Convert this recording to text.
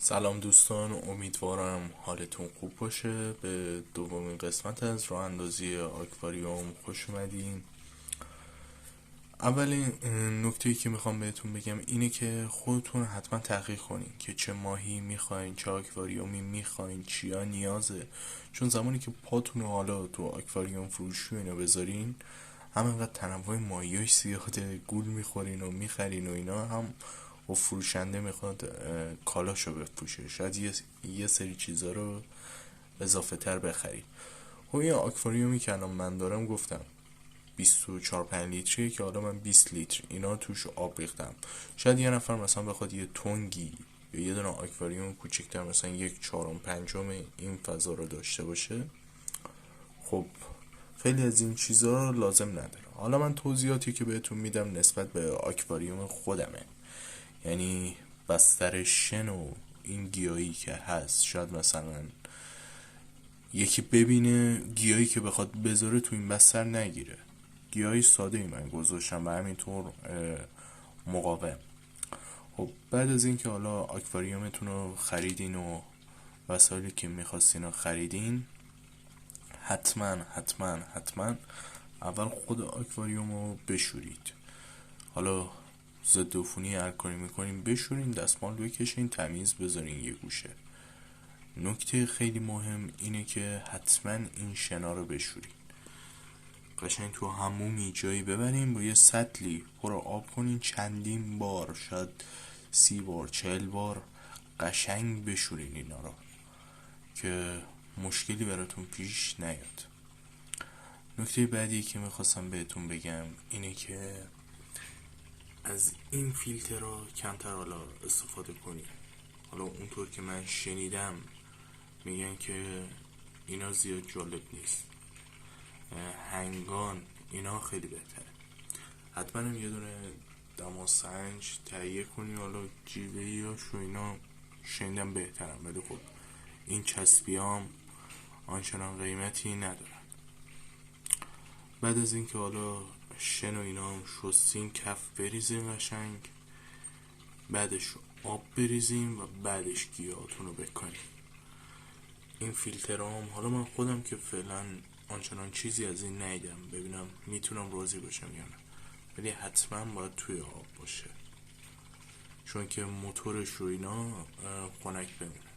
سلام دوستان، امیدوارم حالتون خوب باشه. به دومین قسمت از راه اندازی آکواریوم خوش اومدین. اولین نکته‌ای که میخوام بهتون بگم اینه که خودتون حتما تحقیق کنین که چه ماهی میخواین، چه آکواریومی میخواین، چیا نیازه. چون زمانی که پاتون رو حالا تو آکواریوم فروشی اینا بذارین، هم انقدر تنوع ماهیاش زیاده، گول میخورین و میخرین و اینا، هم و فروشنده میخواد کالاشو بفروشه، شاید یه سری چیزا رو اضافه تر بخرید. خب این آکواریومی که الان من دارم گفتم 24-5 لیتریه که حالا من 20 لیتر اینا توش آب ریختم. شاید یه نفر مثلا بخواد یه تنگی یا یه دونه آکواریوم کوچیک‌تر مثلا 1/4 این فضا رو داشته باشه، خب خیلی از این چیزا رو لازم نداره. حالا من توضیحاتی که بهتون میدم نسبت به آکواریوم خودمه، یعنی بستر شن و این گیاهی که هست. شاید مثلا یکی ببینه گیاهی که بخواد بذاره تو این بستر نگیره، گیاهی ساده ای من گذاشتم و همینطور مقاوم. خب بعد از اینکه حالا آکواریومتون رو خریدین و وسایلی که میخواستین رو خریدین، حتما اول خود آکواریوم رو بشورید. حالا ضد عفونی هر کاری میکنین بشورین، دستمال بکشین، تمیز بذارین یه گوشه. نکته خیلی مهم اینه که حتما این شنا رو بشورین، قشنگ تو همومی جایی ببرین با یه سطلی پر آب کنین، چندین بار، شاید 30 بار 40 بار قشنگ بشورین اینا رو که مشکلی براتون پیش نیاد. نکته بعدی که میخواستم بهتون بگم اینه که از این فیلترها کمتر حالا استفاده کنید. حالا اونطور که من شنیدم میگن که اینا زیاد جالب نیست، هنگان اینا خیلی بهتره. حتما هم یه دونه دماسنج تهیه کنی. حالا جیوهی هاش و اینا شنیدم بهترم، ولی خب این چسبیام آنچنان قیمتی ندارن. بعد از اینکه حالا شن و اینا هم شستین، کف بریزین قشنگ، بعدش آب بریزیم و بعدش گیاهاتون رو بکنیم. این فیلترام حالا من خودم که فعلا آنچنان چیزی از این ندیدم، ببینم میتونم راضی باشم یا نه، ولی حتما باید توی آب باشه، چون که موتورش رو اینا خنک بمونه.